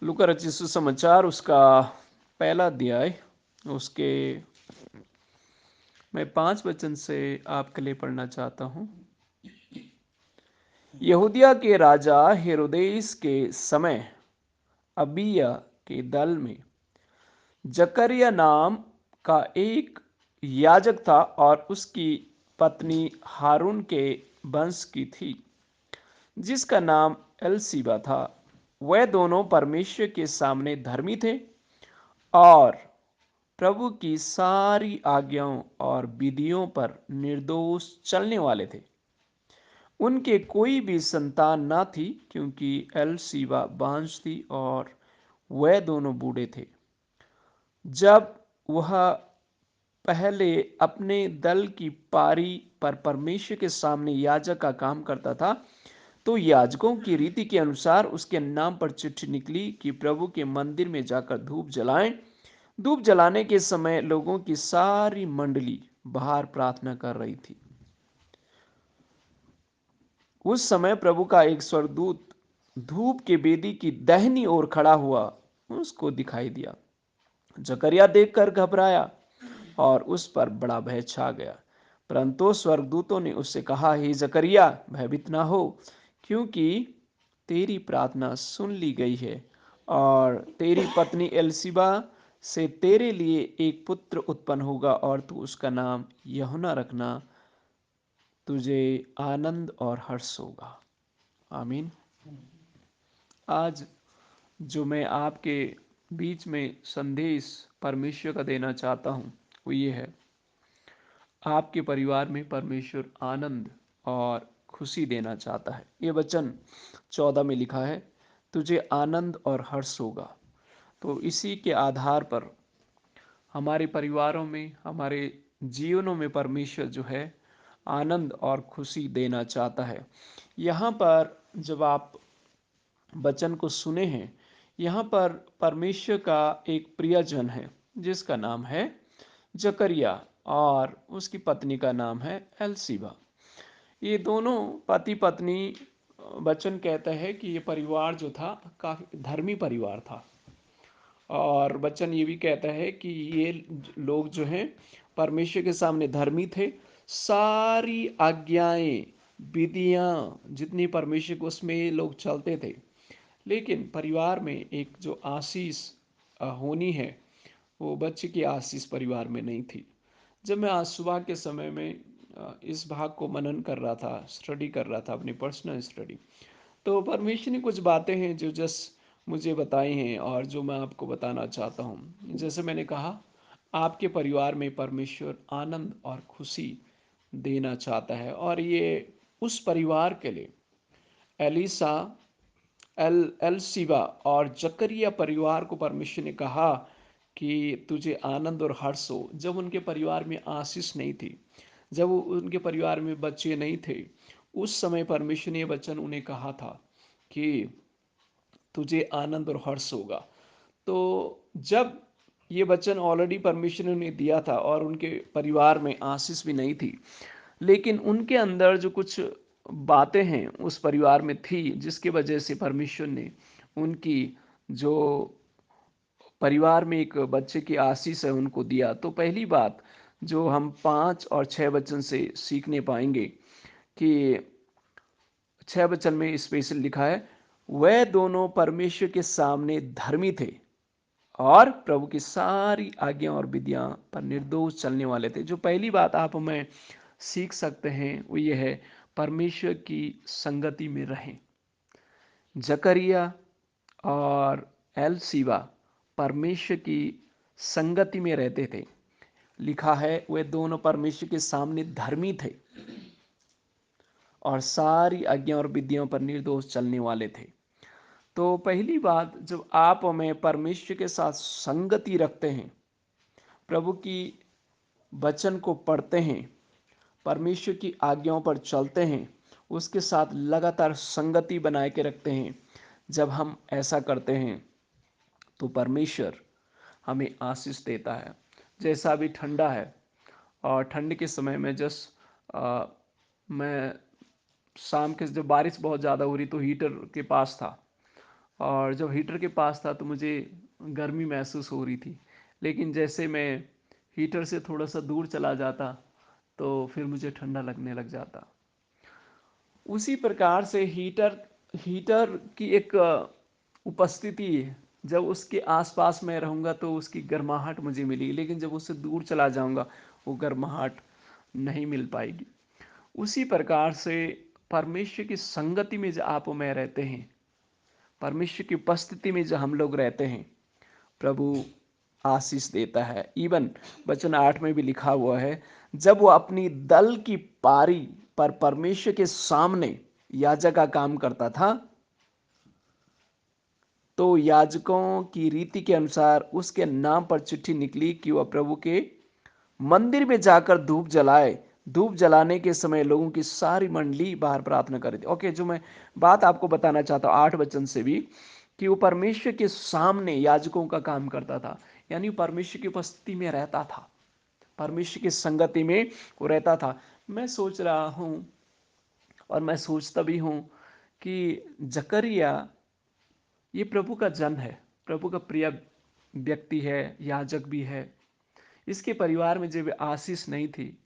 लूका रचित सुसमाचार उसका पहला अध्याय, उसके मैं 5 वचन से आपके लिए पढ़ना चाहता हूँ। यहूदिया के राजा हेरोदेस के समय अबिया के दल में जकरिया नाम का एक याजक था और उसकी पत्नी हारून के वंश की थी, जिसका नाम एलसीबा था। वह दोनों परमेश्वर के सामने धर्मी थे और प्रभु की सारी आज्ञाओं और विधियों पर निर्दोष चलने वाले थे। उनके कोई भी संतान न थी, क्योंकि एलसीबा बांझ थी और वह दोनों बूढ़े थे। जब वह पहले अपने दल की पारी पर परमेश्वर के सामने याजक का काम करता था, तो याजकों की रीति के अनुसार उसके नाम पर चिट्ठी निकली कि प्रभु के मंदिर में जाकर धूप जलाएं। धूप जलाने के समय लोगों की सारी मंडली बाहर प्रार्थना कर रही थी। उस समय प्रभु का एक स्वर्गदूत धूप के वेदी की दाहिनी ओर खड़ा हुआ उसको दिखाई दिया। जकरिया देखकर घबराया और उस पर बड़ा भय छा गया। परंतु स्वर्गदूतों ने उससे कहा, हे जकरिया, भयभीत ना हो, क्योंकि तेरी प्रार्थना सुन ली गई है और तेरी पत्नी एलसीबा से तेरे लिए एक पुत्र उत्पन्न होगा और तू उसका नाम यूहन्ना रखना। तुझे आनंद और हर्ष होगा। आमीन। आज जो मैं आपके बीच में संदेश परमेश्वर का देना चाहता हूँ वो ये है, आपके परिवार में परमेश्वर आनंद और खुशी देना चाहता है। ये वचन 14 में लिखा है, तुझे आनंद और हर्ष होगा। तो इसी के आधार पर हमारे परिवारों में, हमारे जीवनों में परमेश्वर जो है आनंद और खुशी देना चाहता है। यहाँ पर जब आप वचन को सुने हैं, यहाँ पर परमेश्वर का एक प्रियजन है जिसका नाम है जकरिया और उसकी पत्नी का नाम है एलसीबा। ये दोनों पति पत्नी, वचन कहता है कि ये परिवार जो था काफी धर्मी परिवार था। और वचन ये भी कहता है कि ये लोग जो हैं परमेश्वर के सामने धर्मी थे। सारी आज्ञाएं, विधियां जितनी परमेश्वर को, उसमें ये लोग चलते थे। लेकिन परिवार में एक जो आशीष होनी है, वो बच्चे की आशीष परिवार में नहीं थी। जब मैं आज सुबह के समय में इस भाग को मनन कर रहा था, स्टडी कर रहा था, अपनी पर्सनल स्टडी, तो परमेश्वर ने कुछ बातें हैं जो मुझे बताई हैं और जो मैं आपको बताना चाहता हूँ। जैसे मैंने कहा, आपके परिवार में परमेश्वर आनंद और खुशी देना चाहता है और ये उस परिवार के लिए एलिसा, एलसीबा और जकरिया परिवार को परमेश्वर ने कहा कि तुझे आनंद और हर्ष हो। जब उनके परिवार में आशीष नहीं थी, जब उनके परिवार में बच्चे नहीं थे, उस समय परमेश्वर ने वचन उन्हें कहा था कि तुझे आनंद और हर्ष होगा। तो जब ये वचन ऑलरेडी परमेश्वर ने उन्हें दिया था और उनके परिवार में आशीष भी नहीं थी, लेकिन उनके अंदर जो कुछ बातें हैं उस परिवार में थी, जिसके वजह से परमेश्वर ने उनकी जो परिवार में एक बच्चे की आशीष है उनको दिया। तो पहली बात जो हम 5 और 6 वचन से सीखने पाएंगे कि 6 वचन में स्पेशल लिखा है, वह दोनों परमेश्वर के सामने धर्मी थे और प्रभु की सारी आज्ञा और विधियां पर निर्दोष चलने वाले थे। जो पहली बात आप हमें सीख सकते हैं वो ये है, परमेश्वर की संगति में रहें। जकरिया और एलसीबा परमेश्वर की संगति में रहते थे। लिखा है वे दोनों परमेश्वर के सामने धर्मी थे और सारी आज्ञा और विधियों पर निर्दोष चलने वाले थे। तो पहली बात, जब आप हमें परमेश्वर के साथ संगति रखते हैं, प्रभु की वचन को पढ़ते हैं, परमेश्वर की आज्ञाओं पर चलते हैं, उसके साथ लगातार संगति बनाए के रखते हैं, जब हम ऐसा करते हैं तो परमेश्वर हमें आशीष देता है। जैसा अभी ठंडा है और ठंड के समय में मैं शाम के जब बारिश बहुत ज़्यादा हो रही तो हीटर के पास था और जब हीटर के पास था तो मुझे गर्मी महसूस हो रही थी, लेकिन जैसे मैं हीटर से थोड़ा सा दूर चला जाता तो फिर मुझे ठंडा लगने लग जाता। उसी प्रकार से हीटर हीटर की एक उपस्थिति है। जब उसके आसपास मैं रहूँगा तो उसकी गर्माहट मुझे मिलेगी, लेकिन जब उससे दूर चला जाऊँगा वो गर्माहट नहीं मिल पाएगी। उसी प्रकार से परमेश्वर की संगति में जो आप और मैं रहते हैं, परमेश्वर की उपस्थिति में जो हम लोग रहते हैं, प्रभु आशीष देता है। इवन वचन 8 में भी लिखा हुआ है, जब वो अपनी दल की पारी पर परमेश्वर के सामने याजक का काम करता था तो याजकों की रीति के अनुसार उसके नाम पर चिट्ठी निकली कि वह प्रभु के मंदिर में जाकर धूप जलाए। धूप जलाने के समय लोगों की सारी मंडली बाहर प्रार्थना कर रही थी। ओके, जो मैं बात आपको बताना चाहता हूँ 8 वचन से भी, कि वो परमेश्वर के सामने याजकों का काम करता था, यानी परमेश्वर की उपस्थिति में रहता था, परमेश्वर की संगति में वो रहता था। मैं सोच रहा हूँ और मैं सोचता भी हूँ कि जकरिया ये प्रभु का जन है, प्रभु का प्रिय व्यक्ति है, याजक भी है। इसके परिवार में जब आशीष नहीं थी,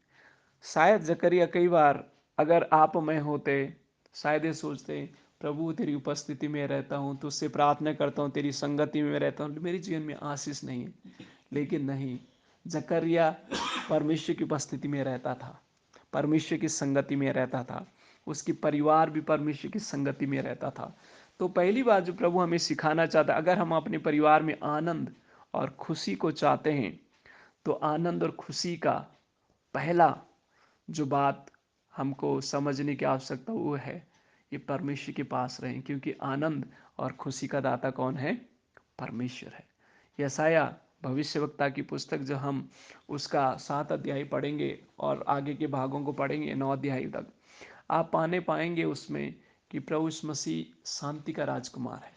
शायद जकरिया कई बार अगर आप मैं होते, शायद ये सोचते, प्रभु तेरी उपस्थिति में रहता हूँ, तुझसे प्रार्थना करता हूँ, तेरी संगति में रहता हूँ, मेरे जीवन में आशीष नहीं है। लेकिन नहीं, जकरिया परमेश्वर की उपस्थिति में रहता था, परमेश्वर की संगति में रहता था, उसकी परिवार भी परमेश्वर की संगति में रहता था। तो पहली बात जो प्रभु हमें सिखाना चाहता है, अगर हम अपने परिवार में आनंद और खुशी को चाहते हैं तो आनंद और खुशी का पहला जो बात हमको समझने की आवश्यकता वो है, ये परमेश्वर के पास रहें, क्योंकि आनंद और खुशी का दाता कौन है? परमेश्वर है। यशाया भविष्यवक्ता की पुस्तक जो हम उसका 7 अध्याय पढ़ेंगे और आगे के भागों को पढ़ेंगे 9 अध्याय तक, आप पाएंगे उसमें कि प्रभु यीशु मसीह शांति का राजकुमार है,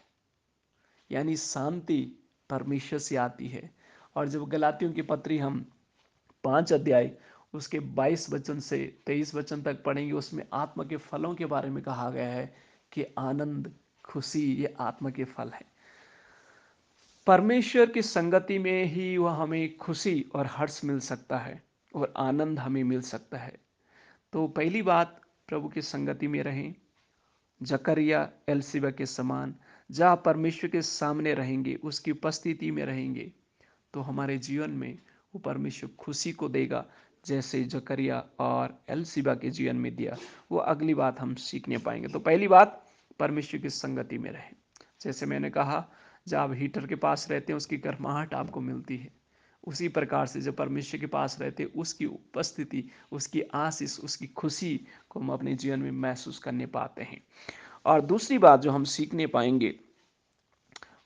यानी शांति परमेश्वर से आती है। और जब गलातियों की पत्री हम 5 अध्याय उसके 22 वचन से 23 वचन तक पढ़ेंगे, उसमें आत्मा के फलों के बारे में कहा गया है कि आनंद, खुशी ये आत्मा के फल है। परमेश्वर की संगति में ही वह हमें खुशी और हर्ष मिल सकता है और आनंद हमें मिल सकता है। तो पहली बात, प्रभु की संगति में रहें, जकरिया एलसीबा के समान जहाँ परमेश्वर के सामने रहेंगे, उसकी उपस्थिति में रहेंगे, तो हमारे जीवन में वो परमेश्वर खुशी को देगा, जैसे जकरिया और एलसीबा के जीवन में दिया। वो अगली बात हम सीखने पाएंगे। तो पहली बात, परमेश्वर की संगति में रहें। जैसे मैंने कहा, जब आप हीटर के पास रहते हैं उसकी गर्माहट आपको मिलती है, उसी प्रकार से जब परमेश्वर के पास रहते हैं उसकी उपस्थिति, उसकी आशीष, उसकी खुशी को हम अपने जीवन में महसूस करने पाते हैं। और दूसरी बात जो हम सीखने पाएंगे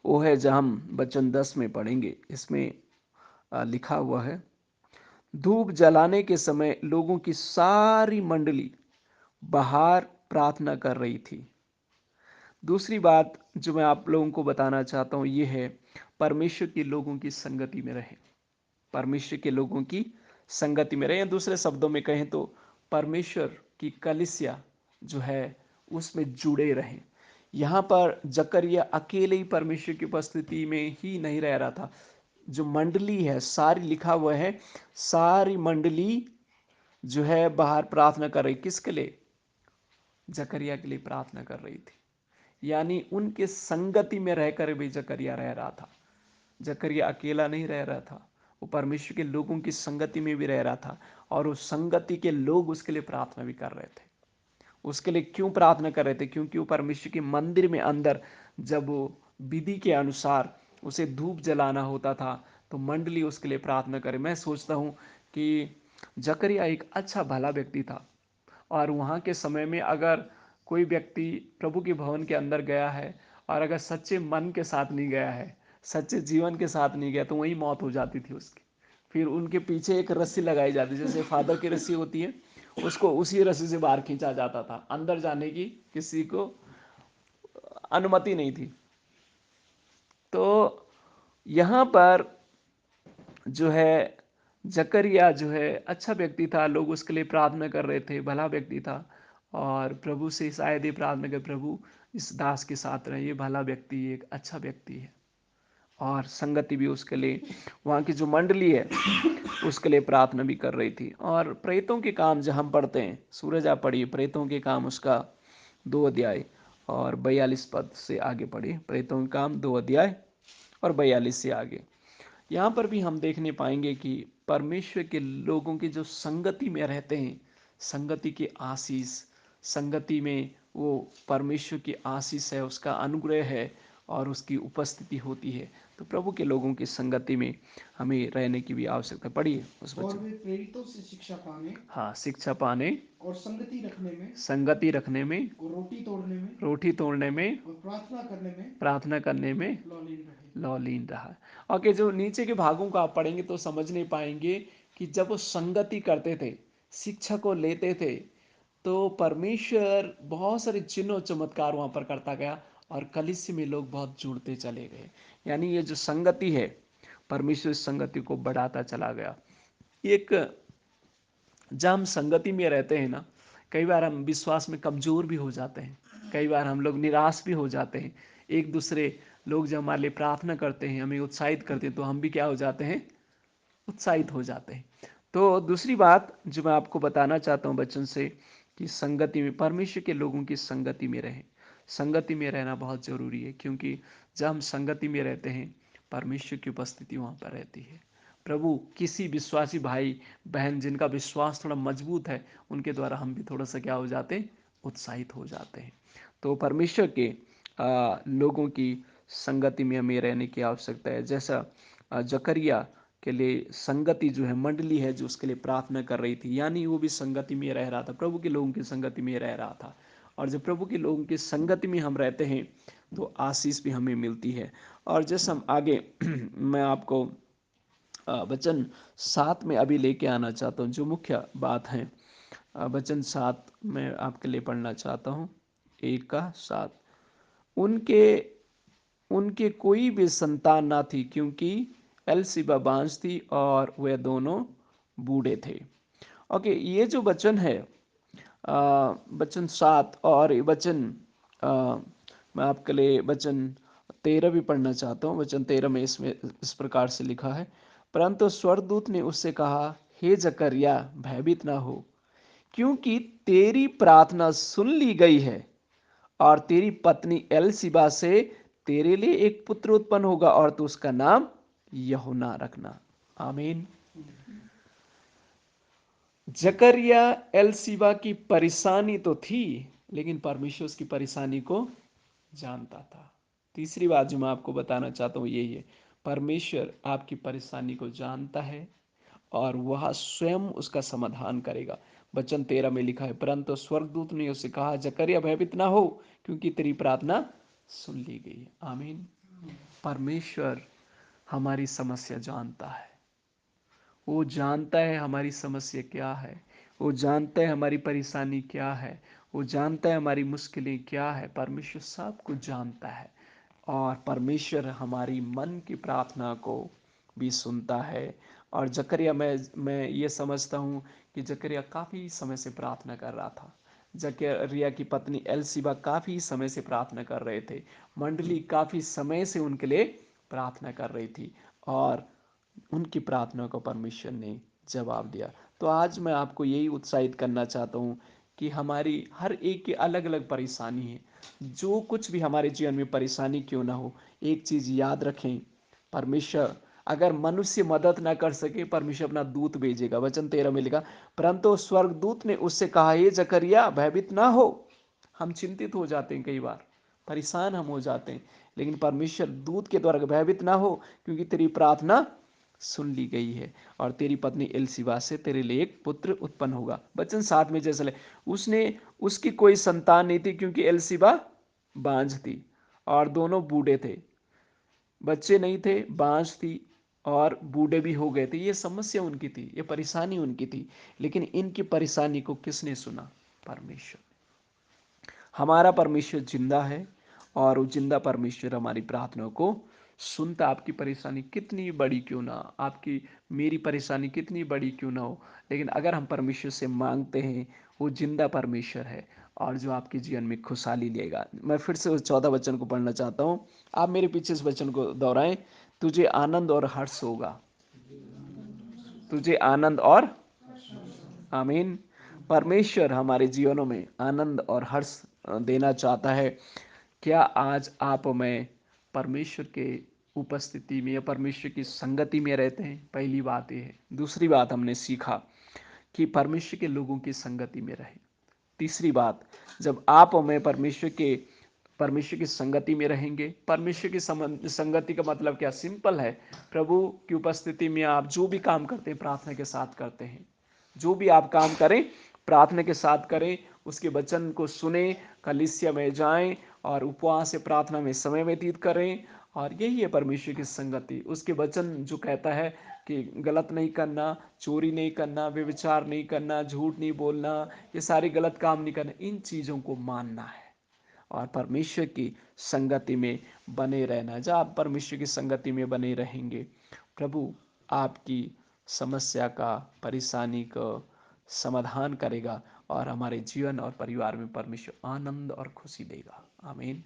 वो है, जब हम वचन 10 में पढ़ेंगे, इसमें लिखा हुआ है, धूप जलाने के समय लोगों की सारी मंडली बाहर प्रार्थना कर रही थी। दूसरी बात जो मैं आप लोगों को बताना चाहता हूँ ये है, परमेश्वर के लोगों की संगति में रहें, परमेश्वर के लोगों की संगति में रहें। दूसरे शब्दों में कहें तो परमेश्वर की कलीसिया जो है उसमें जुड़े रहें। यहाँ पर जकरिया अकेले ही परमेश्वर की उपस्थिति में ही नहीं रह रहा था, जो मंडली है सारी, लिखा हुआ है सारी मंडली जो है बाहर प्रार्थना कर रही। किसके लिए? जकरिया के लिए प्रार्थना कर रही थी, यानी उनके संगति में रहकर भी जकरिया रह रहा था। जकरिया अकेला नहीं रह रहा था, वो परमेश्वर के लोगों की संगति में भी रह रहा था, और उस संगति के लोग उसके लिए प्रार्थना भी कर रहे थे। उसके लिए क्यों प्रार्थना कर रहे थे? क्योंकि वो परमेश्वर के मंदिर में अंदर जब वो विधि के अनुसार उसे धूप जलाना होता था तो मंडली उसके लिए प्रार्थना करे। मैं सोचता हूँ कि जकरिया एक अच्छा भला व्यक्ति था, और वहाँ के समय में अगर कोई व्यक्ति प्रभु के भवन के अंदर गया है और अगर सच्चे मन के साथ नहीं गया है, सच्चे जीवन के साथ नहीं गया, तो वही मौत हो जाती थी उसकी। फिर उनके पीछे एक रस्सी लगाई जाती, जैसे फादर की रस्सी होती है, उसको उसी रस्सी से बाहर खींचा जाता था। अंदर जाने की किसी को अनुमति नहीं थी। तो यहाँ पर जो है जकरिया जो है अच्छा व्यक्ति था, लोग उसके लिए प्रार्थना कर रहे थे, भला व्यक्ति था, और प्रभु से शायद ये प्रार्थना कर, प्रभु इस दास के साथ रहे, ये भला व्यक्ति, एक अच्छा व्यक्ति है। और संगति भी उसके लिए, वहाँ की जो मंडली है उसके लिए प्रार्थना भी कर रही थी। और प्रेतों के काम जब हम पढ़ते हैं, सूरज आप पढ़िए प्रेतों के काम उसका 2 अध्याय और 42 पद से आगे पढ़िए। प्रेतों के काम 2 अध्याय और 42 से आगे। यहाँ पर भी हम देखने पाएंगे कि परमेश्वर के लोगों की जो संगति में रहते हैं, संगति के आशीष, संगति में वो परमेश्वर की आशीष है, उसका अनुग्रह है और उसकी उपस्थिति होती है। तो प्रभु के लोगों की संगति में हमें रहने की भी आवश्यकता। पढ़िए उस और बच्चे। वे प्रेरितों से शिक्षा पाने हाँ, शिक्षा पाने, और संगति रखने में, और रोटी तोड़ने में, और प्रार्थना करने में लौलीन रहे। लॉलीन रहा। ओके, जो नीचे के भागों को आप पढ़ेंगे तो समझ नहीं पाएंगे कि जब वो संगति करते थे, शिक्षा को लेते थे, तो परमेश्वर बहुत सारे चिन्ह और चमत्कार वहां पर करता गया और कलीसिया में लोग बहुत जुड़ते चले गए। यानी ये जो संगति है, परमेश्वर इस संगति को बढ़ाता चला गया। एक, जब हम संगति में रहते हैं ना, कई बार हम विश्वास में कमजोर भी हो जाते हैं, कई बार हम लोग निराश भी हो जाते हैं। एक दूसरे लोग जब हमारे लिए प्रार्थना करते हैं, हमें उत्साहित करते हैं, तो हम भी क्या हो जाते हैं, उत्साहित हो जाते हैं। तो दूसरी बात जो मैं आपको बताना चाहता हूँ बच्चन से, कि संगति में, परमेश्वर के लोगों की संगति में रहें। संगति में रहना बहुत जरूरी है, क्योंकि जब हम संगति में रहते हैं, परमेश्वर की उपस्थिति वहाँ पर रहती है। प्रभु किसी विश्वासी भाई बहन जिनका विश्वास थोड़ा मजबूत है, उनके द्वारा हम भी थोड़ा सा क्या हो जाते हैं, उत्साहित हो जाते हैं। तो परमेश्वर के लोगों की संगति में हमें रहने की आवश्यकता है। जैसा जकरिया के लिए संगति जो है, मंडली है जो उसके लिए प्रार्थना कर रही थी, यानी वो भी संगति में रह रहा था, प्रभु के लोगों की संगति में रह रहा था। और जब प्रभु के लोगों की संगति में हम रहते हैं तो आशीष भी हमें मिलती है। और जैसे हम आगे मैं आपको वचन 7 में अभी लेके आना चाहता हूँ, जो मुख्य बात है। वचन 7 में आपके लिए पढ़ना चाहता हूँ, 1 का 7। उनके उनके कोई भी संतान ना थी, क्योंकि एलसीबा बांझ थी और वे दोनों बूढ़े थे। ओके, ये जो वचन है, वचन 7 और वचन, आ, मैं आपके लिए वचन 13 भी पढ़ना चाहता हूँ। वचन 13 में इसमें इस प्रकार से लिखा है, परंतु स्वर्गदूत ने उससे कहा, हे जकरिया, भयभीत ना हो, क्योंकि तेरी प्रार्थना सुन ली गई है और तेरी पत्नी एलसिबा से तेरे लिए एक पुत्र उत्पन्न होगा और तू उसका नाम यूहन्ना रखना। आमीन। जकरिया एलसिबा की परेशानी तो थी, लेकिन परमेश्वर उसकी परेशानी को जानता था। तीसरी बात जो मैं आपको बताना चाहता हूँ यही है, परमेश्वर आपकी परेशानी को जानता है और वह स्वयं उसका समाधान करेगा। वचन 13 में लिखा है, परंतु स्वर्गदूत ने उसे कहा, जकरिया भयभीत ना हो, क्योंकि तेरी प्रार्थना सुन ली गई है। आमीन। परमेश्वर हमारी समस्या जानता है, वो जानता है हमारी समस्या क्या है, वो जानता है हमारी परेशानी क्या है, वो जानता है हमारी मुश्किलें क्या है। परमेश्वर सब कुछ जानता है और परमेश्वर हमारी मन की प्रार्थना को भी सुनता है। और जकरिया, मैं ये समझता हूँ कि जकरिया काफ़ी समय से प्रार्थना कर रहा था। जकरिया की पत्नी एलसिबा काफ़ी समय से प्रार्थना कर रहे थे, मंडली काफ़ी समय से उनके लिए प्रार्थना कर रही थी और उनकी प्रार्थना को परमेश्वर ने जवाब दिया। तो आज मैं आपको यही उत्साहित करना चाहता हूँ कि हमारी हर एक की अलग अलग परेशानी है। जो कुछ भी हमारे जीवन में परेशानी क्यों ना हो, एक चीज़ याद रखें, परमेश्वर, अगर मनुष्य मदद ना कर सके, परमेश्वर अपना दूत भेजेगा। वचन 13 में लिखा, परंतु स्वर्गदूत ने उससे कहा, ये जकरिया भयभीत ना हो। हम चिंतित हो जाते हैं, कई बार परेशान हम हो जाते हैं, लेकिन परमेश्वर दूत के द्वारा, भयभीत ना हो, क्योंकि तेरी प्रार्थना सुन ली गई है और तेरी पत्नी एलसिबा से तेरे लिए एक पुत्र उत्पन्न होगा। वचन 7 में जैसे उसने उसकी कोई संतान नहीं थी, क्योंकि एलसिबा बांझ थी और दोनों बूढ़े थे। बच्चे नहीं थे, बांझ थी और बूढ़े भी हो गए थे। ये समस्या उनकी थी, ये परेशानी उनकी थी, लेकिन इनकी परेशानी को किसने सुना? परमेश्वर। हमारा परमेश्वर जिंदा है और वो जिंदा परमेश्वर हमारी प्रार्थना को सुनता। आपकी परेशानी कितनी बड़ी क्यों ना, आपकी मेरी परेशानी कितनी बड़ी क्यों ना हो, लेकिन अगर हम परमेश्वर से मांगते हैं, वो जिंदा परमेश्वर है और जो आपके जीवन में खुशहाली लेगा। मैं फिर से उस 14 वचन को पढ़ना चाहता हूँ, आप मेरे पीछे इस वचन को दोहराएं। तुझे आनंद और हर्ष होगा, तुझे आनंद और आमीन। परमेश्वर हमारे जीवनों में आनंद और हर्ष देना चाहता है। क्या आज आप में परमेश्वर के उपस्थिति में या परमेश्वर की संगति में रहते हैं? पहली बात यह है। दूसरी बात हमने सीखा कि परमेश्वर के लोगों की संगति में रहे। तीसरी बात, जब आप और मैं परमेश्वर की संगति में रहेंगे, परमेश्वर की संगति का मतलब क्या? सिंपल है, प्रभु की उपस्थिति में आप जो भी काम करते हैं प्रार्थना के साथ करते हैं। जो भी आप काम करें प्रार्थना के साथ करें, उसके वचन को सुने, कलीसिया में जाएं और उपवास से प्रार्थना में समय व्यतीत करें। और यही है परमेश्वर की संगति। उसके वचन जो कहता है कि गलत नहीं करना, चोरी नहीं करना, व्यभिचार नहीं करना, झूठ नहीं बोलना, ये सारे गलत काम नहीं करना, इन चीज़ों को मानना है और परमेश्वर की संगति में बने रहना। जब आप परमेश्वर की संगति में बने रहेंगे, प्रभु आपकी समस्या का, परेशानी का समाधान करेगा और हमारे जीवन और परिवार में परमेश्वर आनंद और खुशी देगा। आमीन।